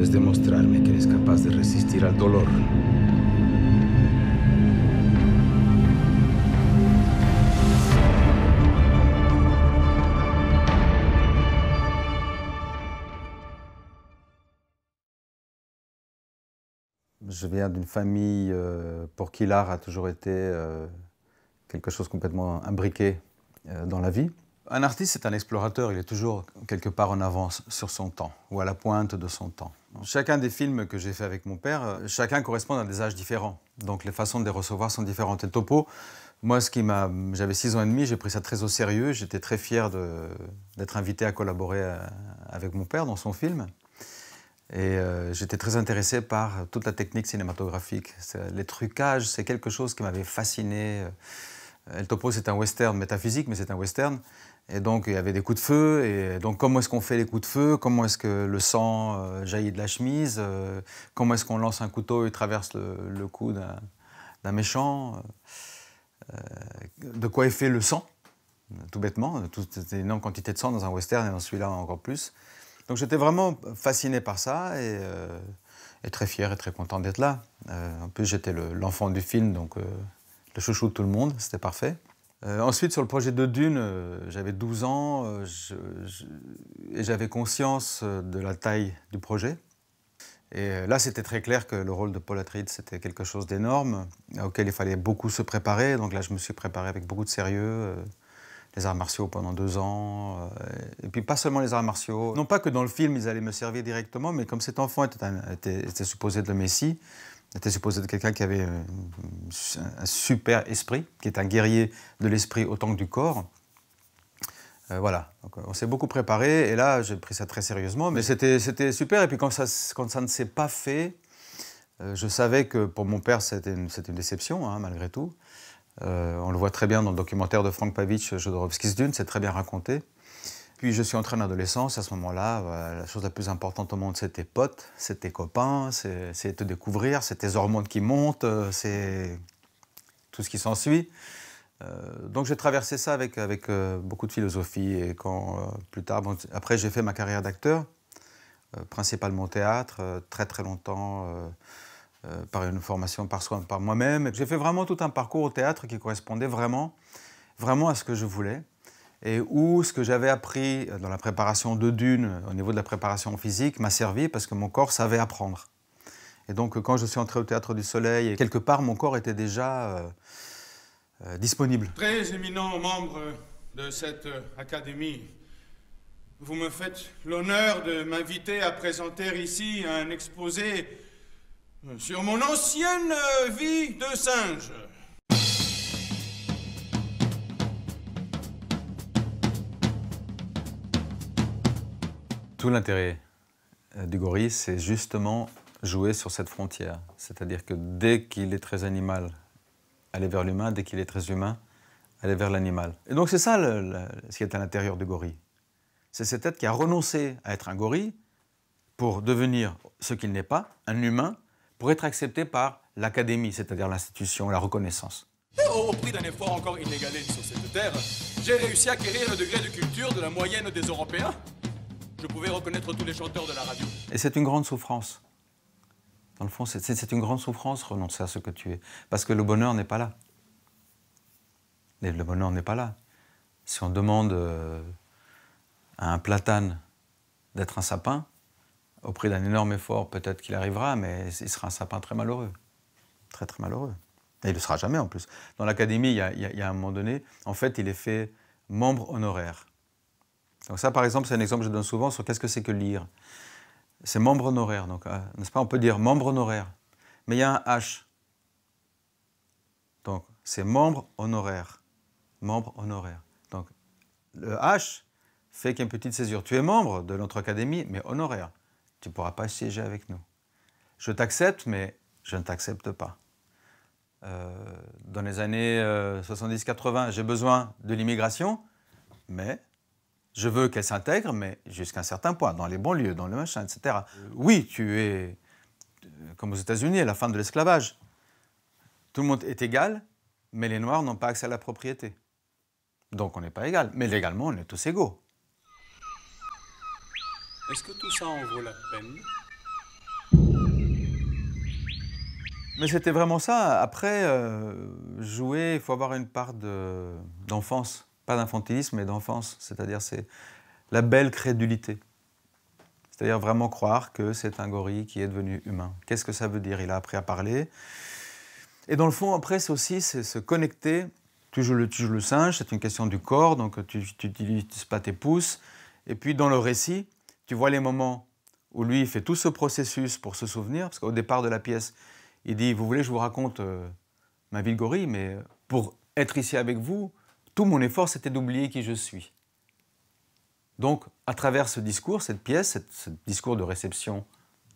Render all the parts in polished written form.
Debes demostrarme que eres capaz de resistir al dolor. Je viens d'une famille pour qui l'art a toujours été quelque chose de complètement imbriqué dans la vie. Un artiste, c'est un explorateur, il est toujours quelque part en avance sur son temps, ou à la pointe de son temps. Chacun des films que j'ai fait avec mon père, chacun correspond à des âges différents, donc les façons de les recevoir sont différentes. Et Topo, moi, j'avais 6 ans et demi, j'ai pris ça très au sérieux, j'étais très fier d'être invité à collaborer avec mon père dans son film. Et j'étais très intéressé par toute la technique cinématographique. Les trucages, c'est quelque chose qui m'avait fasciné. El Topo, c'est un western métaphysique, mais c'est un western. Et donc, il y avait des coups de feu. Et donc, comment est-ce qu'on fait les coups de feu? Comment est-ce que le sang jaillit de la chemise? Comment est-ce qu'on lance un couteau et traverse le cou d'un méchant? De quoi est fait le sang? Tout bêtement. C'est une énorme quantité de sang dans un western et dans celui-là encore plus. Donc j'étais vraiment fasciné par ça et très fier et très content d'être là. En plus j'étais l'enfant du film, donc le chouchou de tout le monde, c'était parfait. Ensuite sur le projet de Dune, j'avais 12 ans et j'avais conscience de la taille du projet. Et là c'était très clair que le rôle de Paul Atreides c'était quelque chose d'énorme, auquel il fallait beaucoup se préparer. Donc là je me suis préparé avec beaucoup de sérieux. Les arts martiaux pendant 2 ans, et puis pas seulement les arts martiaux. Non pas que dans le film ils allaient me servir directement, mais comme cet enfant était supposé être le Messie, était supposé être quelqu'un qui avait un super esprit, qui est un guerrier de l'esprit autant que du corps. Voilà, donc, on s'est beaucoup préparé, et là j'ai pris ça très sérieusement, mais c'était super, et puis quand ça ne s'est pas fait, je savais que pour mon père c'était une déception, hein, malgré tout. On le voit très bien dans le documentaire de Frank Pavich, Jodorowsky's Dune, c'est très bien raconté. Puis je suis entré en adolescence, à ce moment-là, la chose la plus importante au monde, c'est tes potes, c'est tes copains, c'est te découvrir, c'est tes hormones qui montent, c'est tout ce qui s'ensuit. Donc j'ai traversé ça avec beaucoup de philosophie, et quand plus tard, après j'ai fait ma carrière d'acteur, principalement au théâtre, très très longtemps, par une formation par moi-même. J'ai fait vraiment tout un parcours au théâtre qui correspondait vraiment à ce que je voulais, et où ce que j'avais appris dans la préparation de Dune, au niveau de la préparation physique, m'a servi parce que mon corps savait apprendre. Et donc quand je suis entré au Théâtre du Soleil, quelque part mon corps était déjà disponible. Très éminent membre de cette académie, vous me faites l'honneur de m'inviter à présenter ici un exposé sur mon ancienne vie de singe. Tout l'intérêt du gorille, c'est justement jouer sur cette frontière. C'est-à-dire que dès qu'il est très animal, aller vers l'humain, dès qu'il est très humain, aller vers l'animal. Et donc c'est ça ce qui est à l'intérieur du gorille. C'est cet être qui a renoncé à être un gorille pour devenir ce qu'il n'est pas, un humain, pour être accepté par l'académie, c'est-à-dire l'institution, la reconnaissance. Au prix d'un effort encore inégalé sur cette terre, j'ai réussi à acquérir le degré de culture de la moyenne des Européens. Je pouvais reconnaître tous les chanteurs de la radio. Et c'est une grande souffrance. Dans le fond, c'est une grande souffrance renoncer à ce que tu es. Parce que le bonheur n'est pas là. Et le bonheur n'est pas là. Si on demande à un platane d'être un sapin, au prix d'un énorme effort, peut-être qu'il arrivera, mais il sera un sapin très malheureux. Très, très malheureux. Et il ne le sera jamais, en plus. Dans l'académie, il y a un moment donné, en fait, il est fait membre honoraire. Donc ça, par exemple, c'est un exemple que je donne souvent sur qu'est-ce que c'est que lire. C'est membre honoraire. Donc, n'est-ce pas, on peut dire membre honoraire. Mais il y a un H. Donc, c'est membre honoraire. Membre honoraire. Donc, le H fait qu'il y a une petite césure. Tu es membre de notre académie, mais honoraire. Tu ne pourras pas siéger avec nous. Je t'accepte, mais je ne t'accepte pas. Dans les années 70-80, j'ai besoin de l'immigration, mais je veux qu'elle s'intègre, mais jusqu'à un certain point, dans les banlieues, dans le machin, etc. Oui, tu es, comme aux États-Unis, à la fin de l'esclavage. Tout le monde est égal, mais les Noirs n'ont pas accès à la propriété. Donc on n'est pas égal, mais légalement, on est tous égaux. Est-ce que tout ça en vaut la peine? Mais c'était vraiment ça. Après, jouer, il faut avoir une part d'enfance. Pas d'infantilisme, mais d'enfance. C'est-à-dire, c'est la belle crédulité. C'est-à-dire vraiment croire que c'est un gorille qui est devenu humain. Qu'est-ce que ça veut dire? Il a appris à parler. Et dans le fond, après, c'est aussi se connecter. Tu joues le singe, c'est une question du corps, donc tu n'utilises pas tes pouces. Et puis, dans le récit, tu vois les moments où lui, il fait tout ce processus pour se souvenir, parce qu'au départ de la pièce, il dit « Vous voulez, je vous raconte ma vie de gorille, mais pour être ici avec vous, tout mon effort, c'était d'oublier qui je suis. » Donc, à travers ce discours, cette pièce, ce discours de réception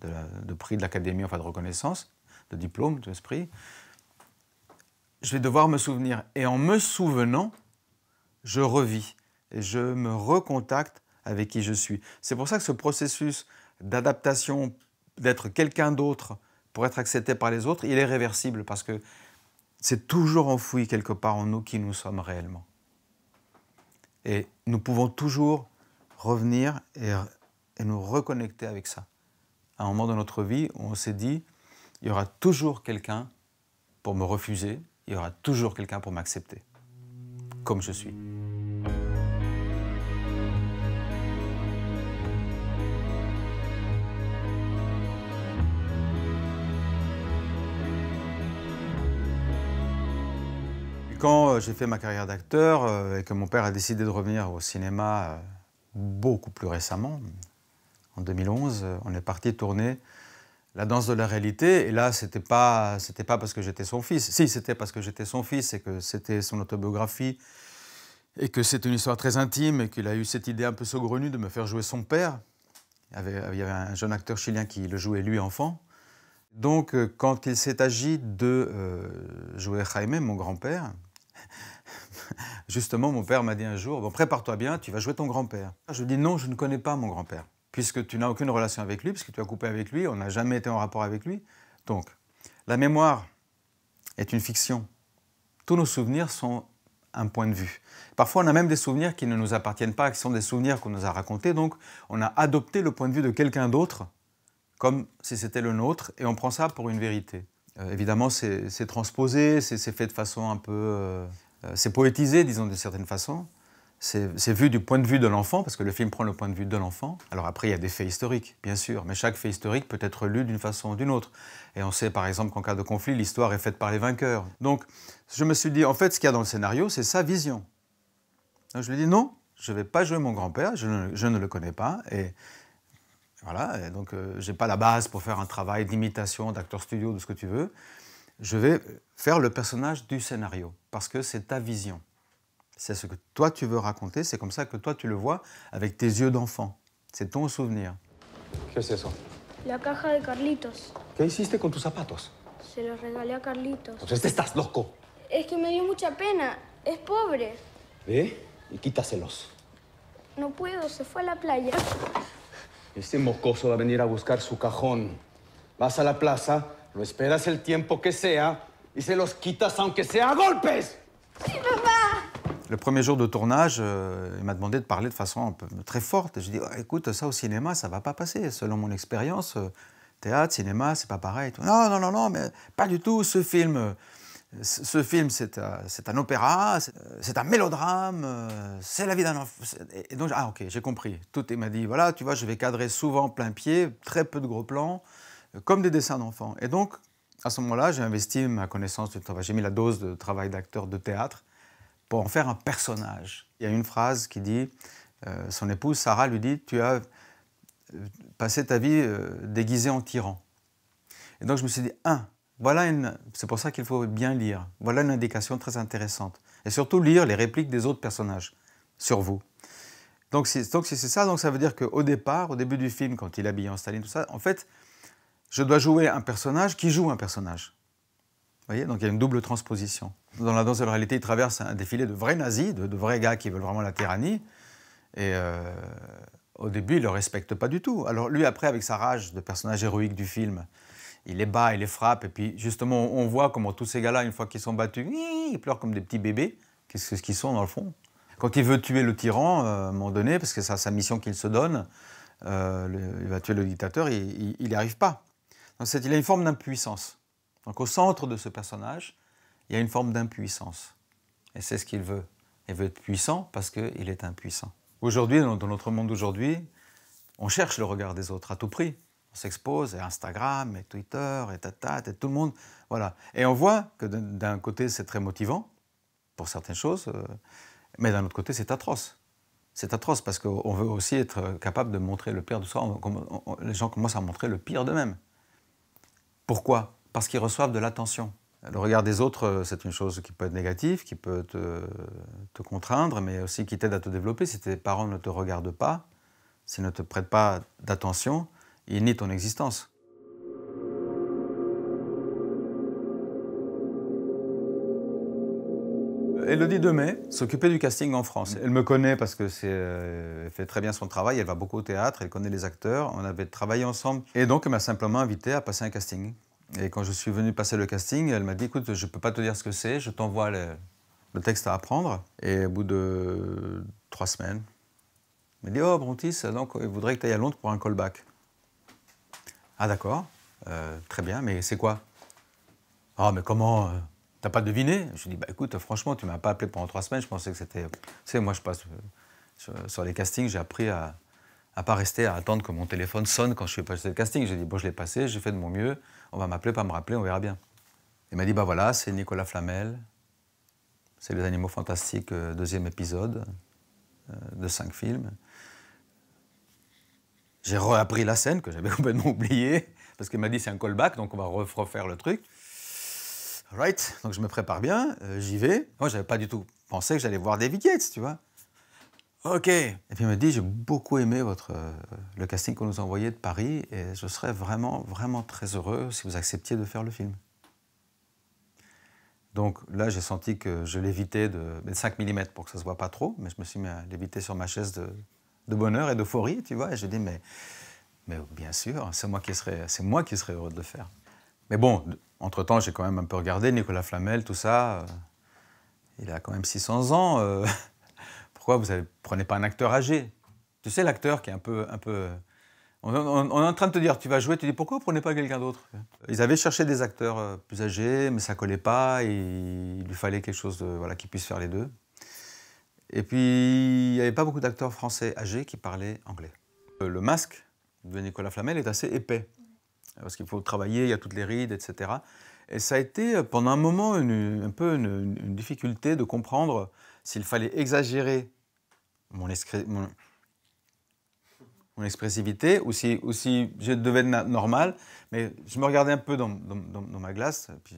de prix de l'Académie, enfin de reconnaissance, de diplôme, d'esprit, je vais devoir me souvenir. Et en me souvenant, je revis et je me recontacte avec qui je suis. C'est pour ça que ce processus d'adaptation, d'être quelqu'un d'autre pour être accepté par les autres, il est réversible parce que c'est toujours enfoui quelque part en nous qui nous sommes réellement. Et nous pouvons toujours revenir et nous reconnecter avec ça. À un moment de notre vie où on s'est dit, il y aura toujours quelqu'un pour me refuser, il y aura toujours quelqu'un pour m'accepter, comme je suis. Quand j'ai fait ma carrière d'acteur et que mon père a décidé de revenir au cinéma beaucoup plus récemment, en 2011, on est parti tourner La danse de la réalité. Et là, c'était pas parce que j'étais son fils. Si, c'était parce que j'étais son fils et que c'était son autobiographie et que c'est une histoire très intime et qu'il a eu cette idée un peu saugrenue de me faire jouer son père. Il y avait un jeune acteur chilien qui le jouait lui enfant. Donc, quand il s'est agi de jouer Jaime, mon grand-père, justement, mon père m'a dit un jour, bon, prépare-toi bien, tu vas jouer ton grand-père. Je lui dis non, je ne connais pas mon grand-père, puisque tu n'as aucune relation avec lui, puisque tu as coupé avec lui, on n'a jamais été en rapport avec lui. Donc, la mémoire est une fiction. Tous nos souvenirs sont un point de vue. Parfois, on a même des souvenirs qui ne nous appartiennent pas, qui sont des souvenirs qu'on nous a racontés, donc on a adopté le point de vue de quelqu'un d'autre, comme si c'était le nôtre, et on prend ça pour une vérité. Évidemment, c'est transposé, c'est fait de façon un peu... c'est poétisé, disons, d'une certaine façon. C'est vu du point de vue de l'enfant, parce que le film prend le point de vue de l'enfant. Alors après, il y a des faits historiques, bien sûr, mais chaque fait historique peut être lu d'une façon ou d'une autre. Et on sait, par exemple, qu'en cas de conflit, l'histoire est faite par les vainqueurs. Donc, je me suis dit, en fait, ce qu'il y a dans le scénario, c'est sa vision. Donc, je lui ai dit, non, je ne vais pas jouer mon grand-père, je ne le connais pas, et voilà, et donc je n'ai pas la base pour faire un travail d'imitation, d'acteur studio, de ce que tu veux. Je vais faire le personnage du scénario, parce que c'est ta vision. C'est ce que toi tu veux raconter, c'est comme ça que toi tu le vois avec tes yeux d'enfant. C'est ton souvenir. ¿Qué es eso? La caja de Carlitos. ¿Qué hiciste con tus zapatos? Se los regalé a Carlitos. Pues estás loco. Es que me dio mucha pena. Es pobre. Ve y quítaselos. No puedo, se fue a la playa. Este mocoso va a venir a buscar su cajón. Vas a la plaza, lo esperas el tiempo que sea y se los quitas aunque sea a golpes. ¡Sí, papá! Le premier jour de tournage, il m'a demandé de parler de façon un peu très forte. Je dis oh, écoute, ça au cinéma, ça va pas passer. Selon mon expérience, théâtre, cinéma, c'est pas pareil. Non, non, non, non, mais pas du tout. Ce film, c'est un opéra, c'est un mélodrame, c'est la vie d'un enfant. Et donc, ah ok, j'ai compris. Tout, il m'a dit, voilà, tu vois, je vais cadrer souvent plein pied, très peu de gros plans, comme des dessins d'enfants. Et donc, à ce moment-là, j'ai investi ma connaissance du travail. J'ai mis la dose de travail d'acteur de théâtre pour en faire un personnage. Il y a une phrase qui dit, son épouse Sarah lui dit, tu as passé ta vie déguisée en tyran. Et donc, je me suis dit, c'est pour ça qu'il faut bien lire. Voilà une indication très intéressante. Et surtout lire les répliques des autres personnages sur vous. Donc si c'est ça, donc ça veut dire qu'au départ, au début du film, quand il est habillé en Staline, tout ça, en fait, je dois jouer un personnage qui joue un personnage. Vous voyez, donc il y a une double transposition. Dans La danse de la réalité, il traverse un défilé de vrais nazis, de vrais gars qui veulent vraiment la tyrannie. Et au début, il ne le respecte pas du tout. Alors lui, après, avec sa rage de personnage héroïque du film, il les bat, il les frappe, et puis justement, on voit comment tous ces gars-là, une fois qu'ils sont battus, ils pleurent comme des petits bébés. Qu'est-ce qu'ils sont dans le fond? Quand il veut tuer le tyran, à un moment donné, parce que c'est sa mission qu'il se donne, il va tuer le dictateur, il n'y arrive pas. Donc, il a une forme d'impuissance. Donc au centre de ce personnage, il y a une forme d'impuissance. Et c'est ce qu'il veut. Il veut être puissant parce qu'il est impuissant. Aujourd'hui, dans notre monde d'aujourd'hui, on cherche le regard des autres à tout prix. On s'expose, et Instagram, et Twitter, et et tout le monde. Voilà. Et on voit que d'un côté, c'est très motivant pour certaines choses, mais d'un autre côté, c'est atroce. C'est atroce parce qu'on veut aussi être capable de montrer le pire de soi. Les gens commencent à montrer le pire d'eux-mêmes. Pourquoi? Parce qu'ils reçoivent de l'attention. Le regard des autres, c'est une chose qui peut être négative, qui peut te contraindre, mais aussi qui t'aide à te développer. Si tes parents ne te regardent pas, s'ils ne te prêtent pas d'attention, ils nient ton existence. Élodie Demet s'occupait du casting en France. Elle me connaît parce que elle fait très bien son travail, elle va beaucoup au théâtre, elle connaît les acteurs, on avait travaillé ensemble. Et donc elle m'a simplement invité à passer un casting. Et quand je suis venu passer le casting, elle m'a dit « Écoute, je ne peux pas te dire ce que c'est, je t'envoie le texte à apprendre. » Et au bout de 3 semaines, elle m'a dit « Oh Brontis, donc il voudrait que tu ailles à Londres pour un callback. » Ah d'accord, très bien, mais c'est quoi? Ah mais comment t'as pas deviné? Je lui dis, bah écoute, franchement, tu m'as pas appelé pendant 3 semaines, je pensais que c'était... Tu sais, moi je passe sur les castings, j'ai appris à pas rester à attendre que mon téléphone sonne quand je suis passé le casting. J'ai dit, bon, je l'ai passé, j'ai fait de mon mieux, on va m'appeler, pas me rappeler, on verra bien. Il m'a dit, bah voilà, c'est Nicolas Flamel, c'est Les Animaux Fantastiques, 2e épisode de 5 films. J'ai réappris la scène que j'avais complètement oubliée, parce qu'il m'a dit c'est un callback, donc on va refaire le truc. Right, donc je me prépare bien, j'y vais. Moi, j'avais pas du tout pensé que j'allais voir David Yates, tu vois. Ok. Et puis il me dit, j'ai beaucoup aimé le casting qu'on nous a envoyé de Paris, et je serais vraiment, vraiment très heureux si vous acceptiez de faire le film. Donc là, j'ai senti que je l'évitais de 5 mm pour que ça se voit pas trop, mais je me suis mis à l'éviter sur ma chaise de bonheur et d'euphorie, tu vois. Et je dis, mais bien sûr, c'est moi qui serais heureux de le faire. Mais bon, entre-temps, j'ai quand même un peu regardé Nicolas Flamel, tout ça. Il a quand même 600 ans. Pourquoi vous ne prenez pas un acteur âgé? Tu sais, l'acteur qui est un peu... On est en train de te dire, tu vas jouer, tu dis, pourquoi vous ne prenez pas quelqu'un d'autre? Ils avaient cherché des acteurs plus âgés, mais ça ne collait pas. Et il lui fallait quelque chose qui puisse faire les deux. Et puis, il n'y avait pas beaucoup d'acteurs français âgés qui parlaient anglais. Le masque de Nicolas Flamel est assez épais. Parce qu'il faut travailler, il y a toutes les rides, etc. Et ça a été pendant un moment un peu une difficulté de comprendre s'il fallait exagérer mon expressivité ou si je devais être normal. Mais je me regardais un peu dans ma glace, et puis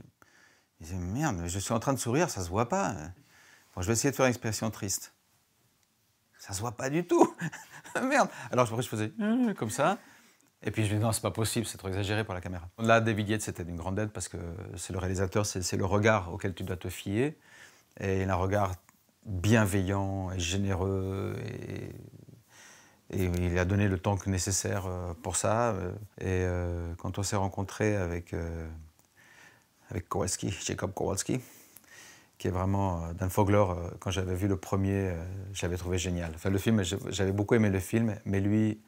je disais, merde, je suis en train de sourire, ça se voit pas. Bon, je vais essayer de faire une expression triste. Ça se voit pas du tout. Merde. Alors je faisais comme ça. Et puis je me dis non, c'est pas possible, c'est trop exagéré pour la caméra. Là, David Yates, c'était une grande aide parce que c'est le réalisateur, c'est le regard auquel tu dois te fier. Et il a un regard bienveillant et généreux. Et il a donné le temps nécessaire pour ça. Et quand on s'est rencontrés avec Kowalski, Jacob Kowalski, qui est vraiment Dan Fogler, quand j'avais vu le premier, j'avais trouvé génial. Enfin, le film, j'avais beaucoup aimé le film, mais lui...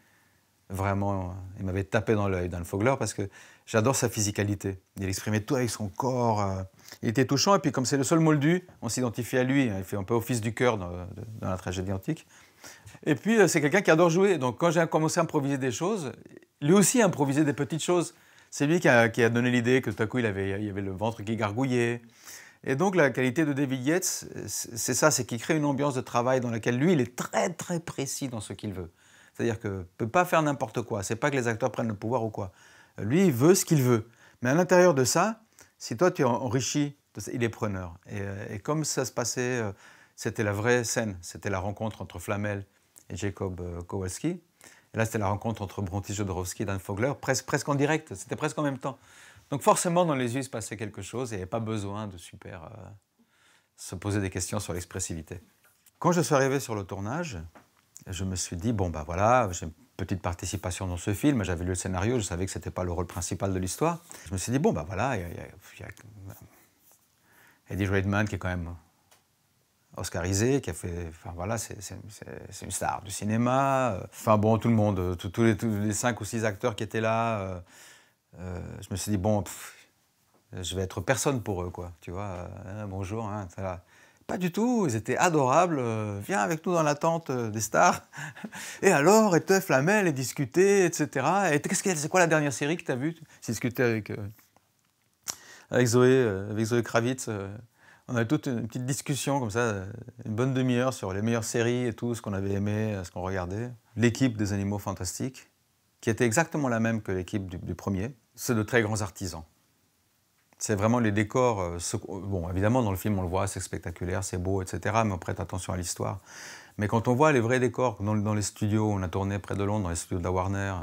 Vraiment, il m'avait tapé dans l'œil, Dan Fogler, parce que j'adore sa physicalité. Il exprimait tout avec son corps. Il était touchant, et puis comme c'est le seul moldu, on s'identifie à lui. Il fait un peu office du cœur dans la tragédie antique. Et puis, c'est quelqu'un qui adore jouer. Donc, quand j'ai commencé à improviser des choses, lui aussi a improvisé des petites choses. C'est lui qui a donné l'idée que tout à coup, il y avait le ventre qui gargouillait. Et donc, la qualité de David Yates, c'est ça, c'est qu'il crée une ambiance de travail dans laquelle lui, il est très, très précis dans ce qu'il veut. C'est-à-dire qu'il ne peut pas faire n'importe quoi. Ce n'est pas que les acteurs prennent le pouvoir ou quoi. Lui, il veut ce qu'il veut. Mais à l'intérieur de ça, si toi, tu es enrichi, il est preneur. Et comme ça se passait, c'était la vraie scène. C'était la rencontre entre Flamel et Jacob Kowalski. Et là, c'était la rencontre entre Brontis Jodorowsky et Dan Fogler, presque en direct. C'était presque en même temps. Donc forcément, dans les yeux, il se passait quelque chose. Et il n'y avait pas besoin de se poser des questions sur l'expressivité. Quand je suis arrivé sur le tournage, je me suis dit, bon, bah voilà, j'ai une petite participation dans ce film, j'avais lu le scénario, je savais que ce n'était pas le rôle principal de l'histoire. Je me suis dit, bon, bah voilà, il y a Eddie Redmayne qui est quand même oscarisé, qui a fait, enfin voilà, c'est une star du cinéma. Enfin bon, tout le monde, tous les 5 ou 6 acteurs qui étaient là, je me suis dit, bon, je vais être personne pour eux, quoi. Tu vois, bonjour, hein, ça va. Pas du tout, ils étaient adorables. Viens avec nous dans la tente des stars. Et alors, et te flamel et discuter, etc. Et c'est quoi la dernière série que tu as vue? J'ai discuté avec Zoé Kravitz. On avait toute une petite discussion comme ça, une bonne demi-heure sur les meilleures séries et tout, ce qu'on avait aimé, ce qu'on regardait. L'équipe des Animaux Fantastiques, qui était exactement la même que l'équipe du premier, c'est de très grands artisans. C'est vraiment les décors. Bon, évidemment, dans le film, on le voit, c'est spectaculaire, c'est beau, etc. Mais on prête attention à l'histoire. Mais quand on voit les vrais décors dans les studios, on a tourné près de Londres, dans les studios de la Warner,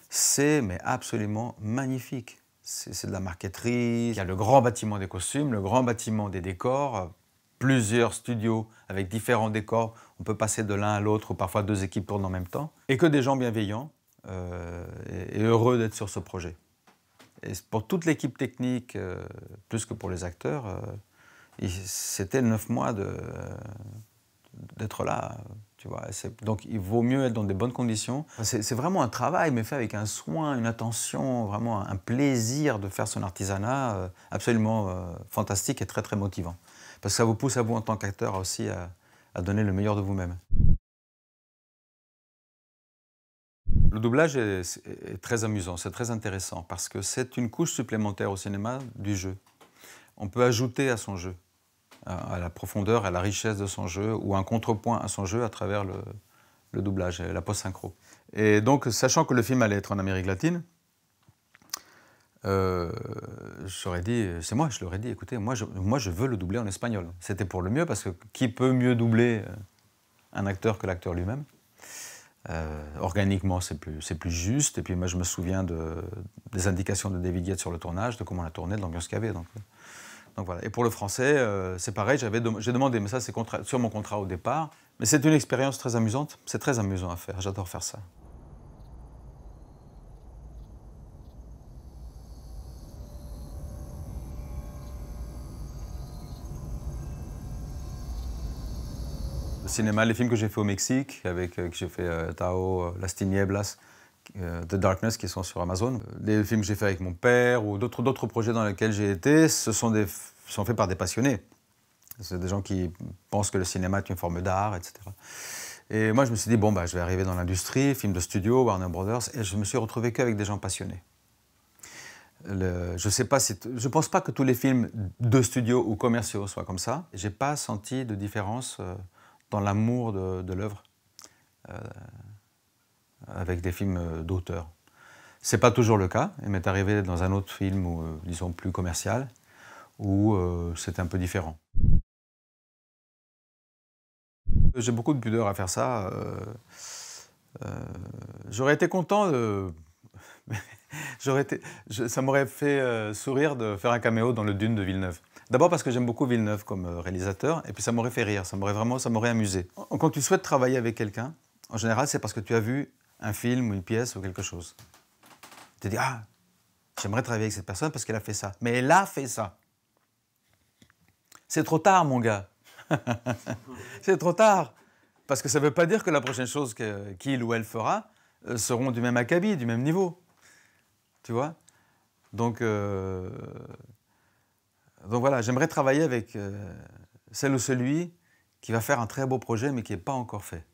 c'est absolument magnifique. C'est de la marqueterie. Il y a le grand bâtiment des costumes, le grand bâtiment des décors, plusieurs studios avec différents décors. On peut passer de l'un à l'autre, ou parfois deux équipes tournent en même temps. Et que des gens bienveillants et heureux d'être sur ce projet. Et pour toute l'équipe technique, plus que pour les acteurs, c'était 9 mois d'être là, tu vois. Donc il vaut mieux être dans des bonnes conditions. C'est vraiment un travail, mais fait avec un soin, une attention, vraiment un plaisir de faire son artisanat absolument fantastique et très très motivant. Parce que ça vous pousse à vous en tant qu'acteur aussi à donner le meilleur de vous-même. Le doublage est très amusant, c'est très intéressant parce que c'est une couche supplémentaire au cinéma du jeu. On peut ajouter à son jeu, à la profondeur, à la richesse de son jeu ou un contrepoint à son jeu à travers le doublage, la post-synchro. Et donc, sachant que le film allait être en Amérique latine, j'aurais dit, c'est moi, je leur ai dit, écoutez, moi je veux le doubler en espagnol. C'était pour le mieux parce que qui peut mieux doubler un acteur que l'acteur lui-même? Organiquement, c'est plus juste. Et puis moi, je me souviens des indications de David Yates sur le tournage, de comment on a tourné, de l'ambiance qu'il y avait. Donc voilà. Et pour le français, c'est pareil, j'ai demandé, mais ça c'est sur mon contrat au départ. Mais c'est une expérience très amusante. C'est très amusant à faire. J'adore faire ça. Le cinéma, les films que j'ai fait au Mexique, que j'ai fait Tao, Las Tinieblas, The Darkness, qui sont sur Amazon. Les films que j'ai fait avec mon père ou d'autres projets dans lesquels j'ai été, sont faits par des passionnés. C'est des gens qui pensent que le cinéma est une forme d'art, etc. Et moi, je me suis dit, bon, je vais arriver dans l'industrie, film de studio, Warner Brothers, et je me suis retrouvé qu'avec des gens passionnés. Je pense pas que tous les films de studio ou commerciaux soient comme ça. J'ai pas senti de différence dans l'amour de l'œuvre avec des films d'auteur. C'est pas toujours le cas. Il m'est arrivé dans un autre film, disons, plus commercial, où c'était un peu différent. J'ai beaucoup de pudeur à faire ça. J'aurais été content de... ça m'aurait fait sourire de faire un caméo dans le Dune de Villeneuve. D'abord parce que j'aime beaucoup Villeneuve comme réalisateur, et puis ça m'aurait fait rire, ça m'aurait amusé. Quand tu souhaites travailler avec quelqu'un, en général, c'est parce que tu as vu un film ou une pièce ou quelque chose. Tu te dis, ah, j'aimerais travailler avec cette personne parce qu'elle a fait ça. Mais elle a fait ça. C'est trop tard, mon gars. C'est trop tard. Parce que ça ne veut pas dire que la prochaine chose qu'il ou elle fera seront du même acabit, du même niveau. Tu vois? Donc voilà, j'aimerais travailler avec celle ou celui qui va faire un très beau projet mais qui n'est pas encore fait.